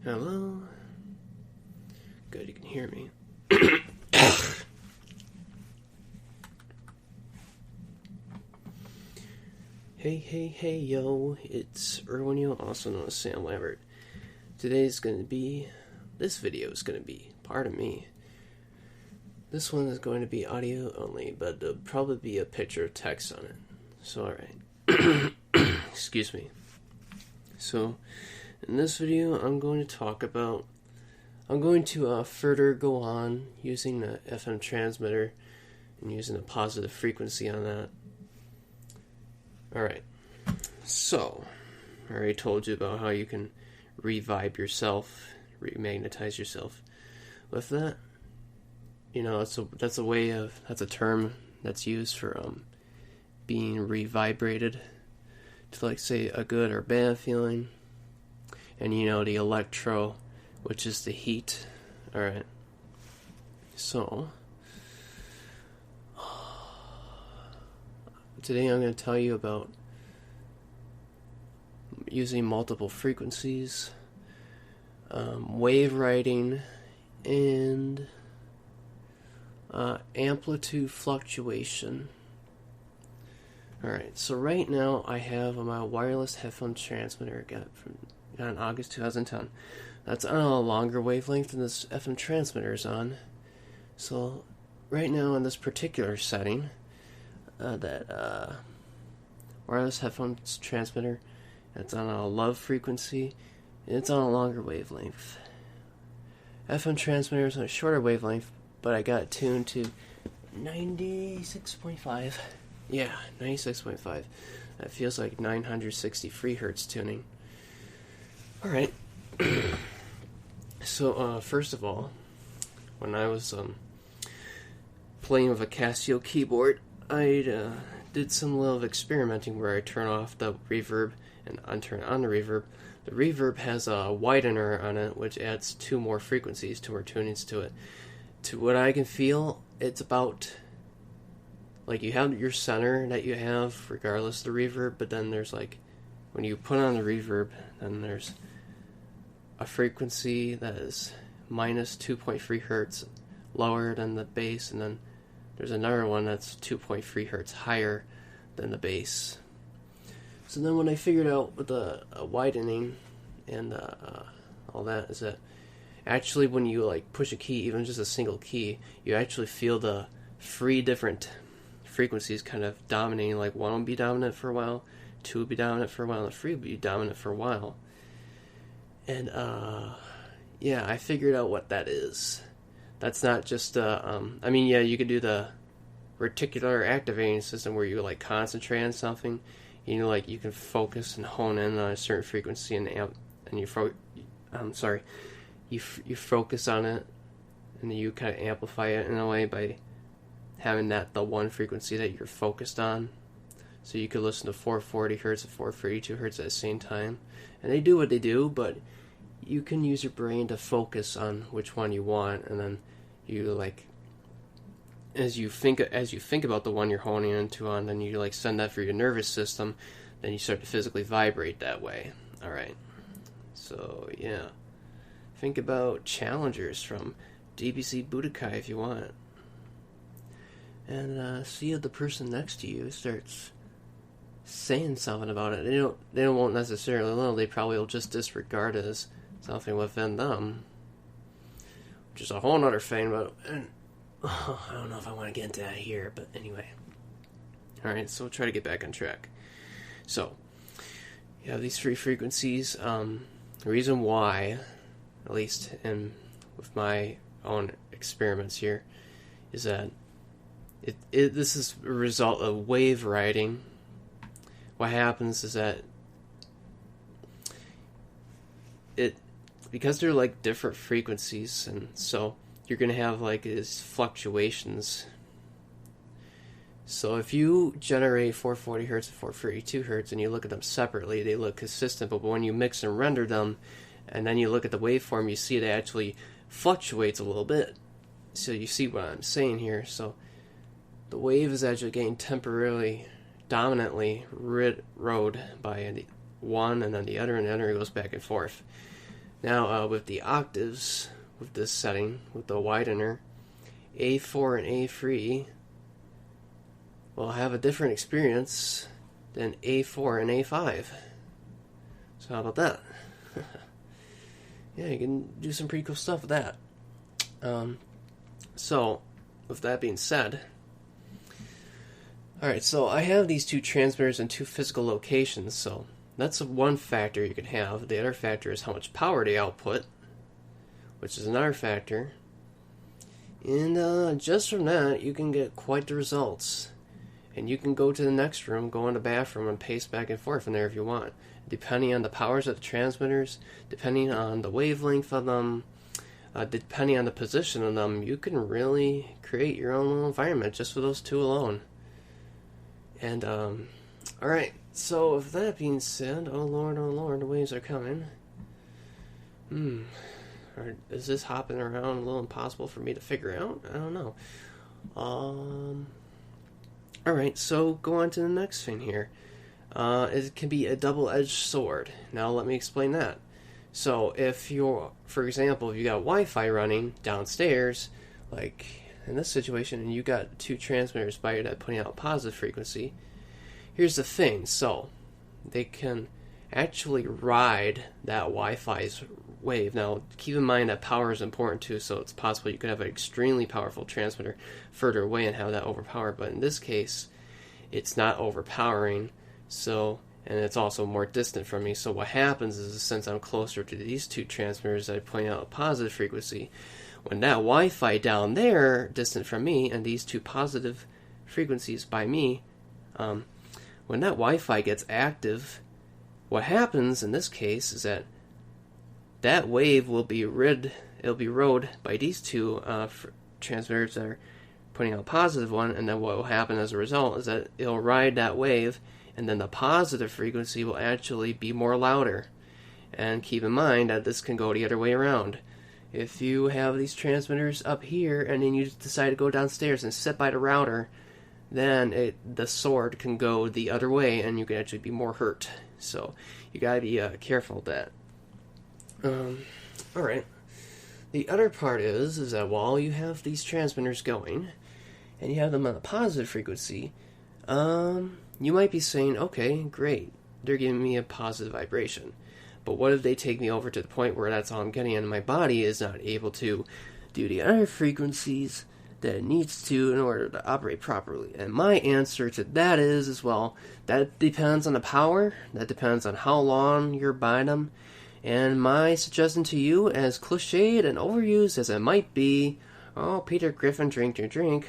Hello? Good, you can hear me. Hey, yo, it's Erwin, also known as Sam Lambert. This video is going to be, pardon me, this one is going to be audio only, but there'll probably be a picture of text on it. So, alright. Excuse me. So, in this video, I'm going to further go on using the FM transmitter and using a positive frequency on that. Alright, so, I already told you about how you can revibe yourself, remagnetize yourself. With that, that's a term that's used for being revibrated to, like, say, a good or bad feeling. And the electro, which is the heat. Alright, so today I'm going to tell you about using multiple frequencies, wave writing, and amplitude fluctuation. Alright, so right now I have my wireless headphone transmitter I got in August 2010. That's on a longer wavelength than this FM transmitter is on. So right now in this particular setting, that wireless headphones transmitter, it's on a low frequency, and it's on a longer wavelength. FM transmitter is on a shorter wavelength, but I got it tuned to 96.5. Yeah, 96.5. That feels like 960 Hz tuning. Alright. So, first of all, when I was playing with a Casio keyboard, I did some little experimenting where I turn off the reverb and turn on the reverb. The reverb has a widener on it, which adds two more frequencies, two more tunings to it. To what I can feel, it's about, like, you have your center that you have regardless of the reverb, but then there's, like, when you put on the reverb, then there's a frequency that is minus 2.3 hertz lower than the bass, and then there's another one that's 2.3 hertz higher than the bass. So then when I figured out with the widening and all that, is that actually when you, like, push a key, even just a single key, you actually feel the three different frequencies kind of dominating. Like, one will be dominant for a while, two will be dominant for a while, and three will be dominant for a while. And yeah, I figured out what that is. That's not just you could do the reticular activating system where you, like, concentrate on something. You can focus and hone in on a certain frequency and you focus on it, and then you kind of amplify it in a way by having the one frequency that you're focused on. So you could listen to 440 hertz and 432 hertz at the same time, and they do what they do, but you can use your brain to focus on which one you want, and then you, like, as you think about the one you're honing into on, then you, like, send that through your nervous system, then you start to physically vibrate that way. Alright, so yeah, think about challengers from DBC Budokai if you want, and see if the person next to you starts saying something about it. They won't necessarily know. They probably will just disregard it as something within them, which is a whole other thing. But I don't know if I want to get into that here. But anyway, all right. So we'll try to get back on track. So you have these three frequencies. The reason why, at least with my own experiments here, is that this is a result of wave writing. What happens is that because they're, like, different frequencies, and so you're going to have, like, these fluctuations. So if you generate 440 hertz and 432 hertz and you look at them separately, they look consistent, but when you mix and render them and then you look at the waveform, you see it actually fluctuates a little bit. So you see what I'm saying here. So the wave is actually getting temporarily, dominantly rode by one and then the other, and the other goes back and forth. Now, with the octaves, with this setting, with the widener, A4 and A3 will have a different experience than A4 and A5. So how about that? Yeah, you can do some pretty cool stuff with that. So, with that being said, alright, so I have these two transmitters in two physical locations, so that's one factor you can have. The other factor is how much power they output, which is another factor. And just from that, you can get quite the results. And you can go to the next room, go in the bathroom, and pace back and forth in there if you want. Depending on the powers of the transmitters, depending on the wavelength of them, depending on the position of them, you can really create your own little environment just with those two alone. And, alright, so with that being said, oh lord, the waves are coming. Or is this hopping around a little impossible for me to figure out? I don't know. Alright, so go on to the next thing here. It can be a double-edged sword. Now let me explain that. So if you're, for example, if you got Wi-Fi running downstairs, like in this situation, and you got two transmitters by your head putting out positive frequency, here's the thing. So they can actually ride that Wi-Fi's wave. Now keep in mind that power is important too, so it's possible you could have an extremely powerful transmitter further away and have that overpower, but in this case it's not overpowering, so, and it's also more distant from me. So what happens is, since I'm closer to these two transmitters that I point out a positive frequency, when that Wi-Fi down there distant from me and these two positive frequencies by me, when that Wi-Fi gets active, what happens in this case is that wave will be rode by these two transmitters that are putting out a positive one, and then what will happen as a result is that it'll ride that wave, and then the positive frequency will actually be more louder. And keep in mind that this can go the other way around. If you have these transmitters up here and then you decide to go downstairs and sit by the router, then the sword can go the other way and you can actually be more hurt. So you gotta be careful with that. Alright. The other part is that while you have these transmitters going and you have them on a positive frequency, you might be saying, okay, great, they're giving me a positive vibration. But what if they take me over to the point where that's all I'm getting and my body is not able to do the other frequencies that it needs to in order to operate properly? And my answer to that is, well, that depends on the power, that depends on how long you're by them. And my suggestion to you, as cliched and overused as it might be, oh, Peter Griffin, drink your drink,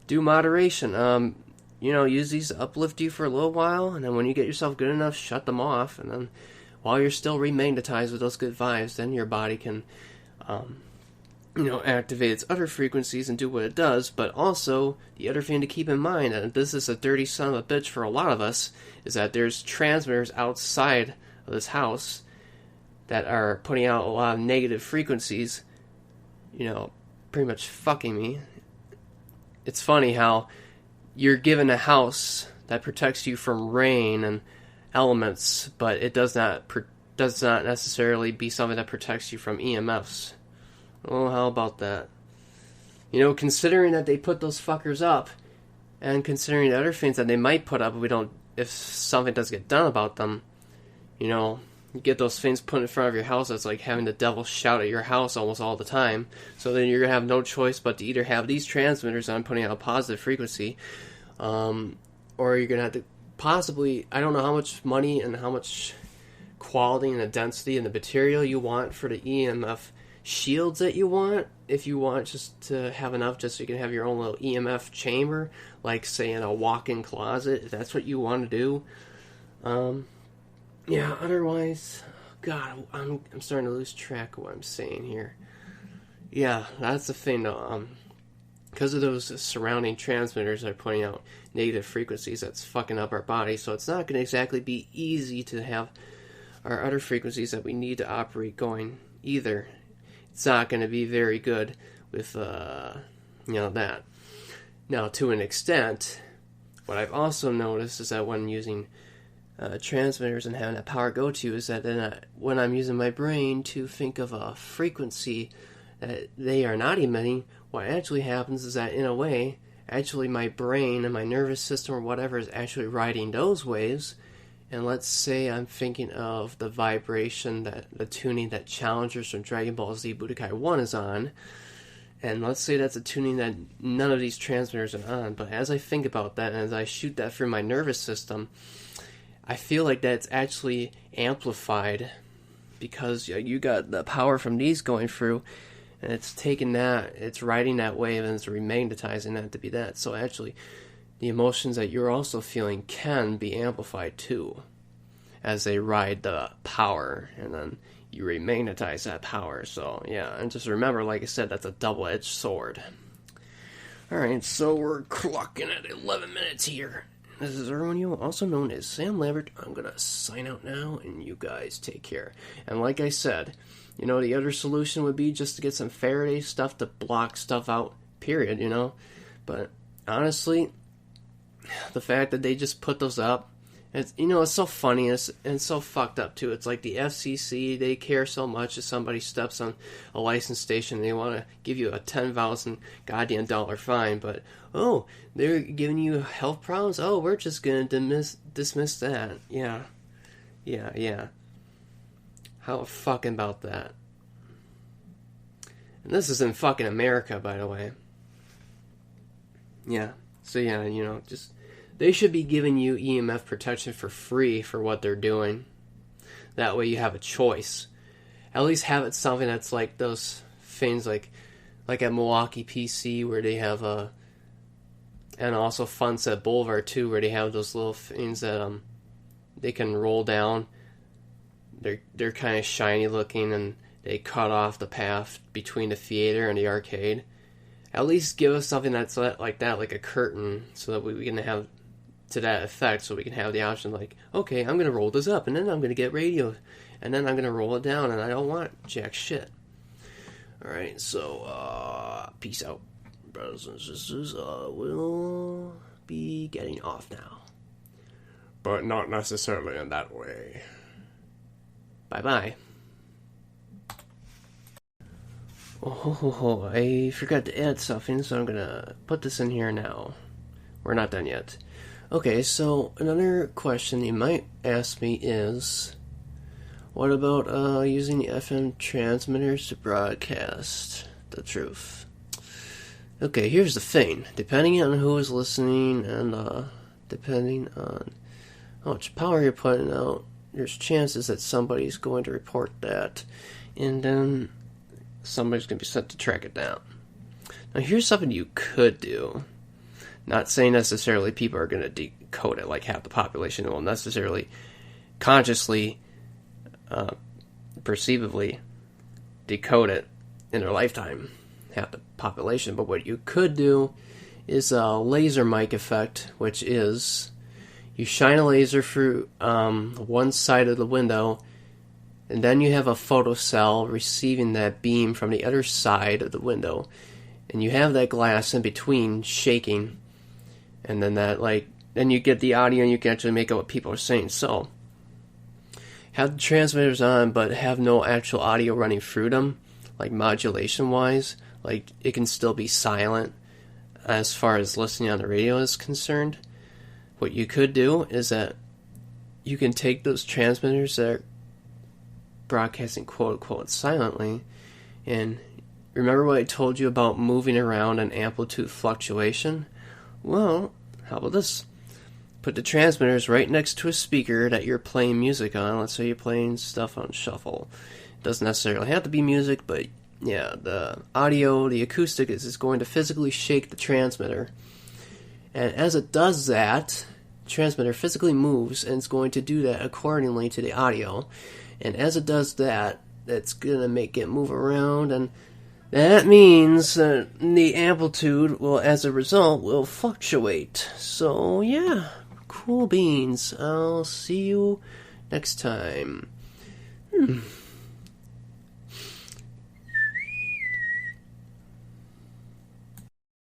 do moderation. Use these to uplift you for a little while, and then when you get yourself good enough, shut them off, and then while you're still remagnetized with those good vibes, then your body can, activate its other frequencies and do what it does. But also, the other thing to keep in mind, and this is a dirty son of a bitch for a lot of us, is that there's transmitters outside of this house that are putting out a lot of negative frequencies, pretty much fucking me. It's funny how you're given a house that protects you from rain and elements, but it does not necessarily be something that protects you from EMFs. Oh, how about that? Considering that they put those fuckers up, and considering the other things that they might put up if something does get done about them, you get those things put in front of your house. That's like having the devil shout at your house almost all the time. So then you're going to have no choice but to either have these transmitters on putting out a positive frequency, or you're going to have to possibly, I don't know how much money and how much quality and the density and the material you want for the EMF shields that you want. If you want just to have enough just so you can have your own little EMF chamber, like say in a walk-in closet, if that's what you want to do. Yeah, otherwise, God, I'm starting to lose track of what I'm saying here. Yeah, that's the thing though. Because of those surrounding transmitters that are putting out negative frequencies, that's fucking up our body. So it's not going to exactly be easy to have our other frequencies that we need to operate going either. It's not going to be very good with, that. Now, to an extent, what I've also noticed is that when using transmitters and having that power go to is that then when I'm using my brain to think of a frequency that they are not emitting, what actually happens is that in a way, actually my brain and my nervous system or whatever is actually riding those waves. And let's say I'm thinking of the vibration, the tuning that Challengers from Dragon Ball Z Budokai 1 is on. And let's say that's a tuning that none of these transmitters are on. But as I think about that and as I shoot that through my nervous system, I feel like that's actually amplified because you got the power from these going through, and it's taking that, it's riding that wave, and it's remagnetizing that to be that. So actually, the emotions that you're also feeling can be amplified too, as they ride the power, and then you remagnetize that power. So yeah, and just remember, like I said, that's a double-edged sword. Alright, so we're clocking at 11 minutes here. This is Erwin, also known as Sam Lambert. I'm gonna sign out now, and you guys take care. And like I said, the other solution would be just to get some Faraday stuff to block stuff out, period, But honestly, the fact that they just put those up, it's so funny and so fucked up too. It's like the FCC, they care so much if somebody steps on a license station, they want to give you a $10,000 goddamn dollar fine, but they're giving you health problems. We're just gonna dismiss that. Yeah. How fucking about that? And this is in fucking America, by the way. Yeah. So yeah, just they should be giving you EMF protection for free for what they're doing. That way you have a choice. At least have it something that's like those things like at Milwaukee PC where they have and also Funset Boulevard too, where they have those little things that they can roll down. They're kind of shiny looking, and they cut off the path between the theater and the arcade. At least give us something that's like that, like a curtain, so that we can have to that effect, so we can have the option like, okay, I'm going to roll this up, and then I'm going to get radio, and then I'm going to roll it down, and I don't want jack shit. Alright, so, peace out, brothers and sisters. We'll be getting off now. But not necessarily in that way. Bye-bye. Oh, I forgot to add something, so I'm gonna put this in here now. We're not done yet. Okay, so another question you might ask me is, what about using the FM transmitters to broadcast the truth? Okay, here's the thing. Depending on who is listening and depending on how much power you're putting out, there's chances that somebody's going to report that, and then somebody's going to be sent to track it down. Now, here's something you could do. Not saying necessarily people are going to decode it like half the population will necessarily consciously, perceivably decode it in their lifetime, half the population. But what you could do is a laser mic effect, which is you shine a laser through one side of the window, and then you have a photocell receiving that beam from the other side of the window, and you have that glass in between shaking, and then then you get the audio and you can actually make out what people are saying. So have the transmitters on but have no actual audio running through them, like modulation wise, like it can still be silent as far as listening on the radio is concerned. What you could do is that you can take those transmitters that are broadcasting quote-unquote silently, and remember what I told you about moving around and amplitude fluctuation? Well, how about this? Put the transmitters right next to a speaker that you're playing music on. Let's say you're playing stuff on shuffle. It doesn't necessarily have to be music, but yeah, the audio, the acoustic is going to physically shake the transmitter. And as it does that, the transmitter physically moves, and it's going to do that accordingly to the audio. And as it does that, it's going to make it move around, and that means that the amplitude will, as a result, will fluctuate. So, yeah, cool beans. I'll see you next time.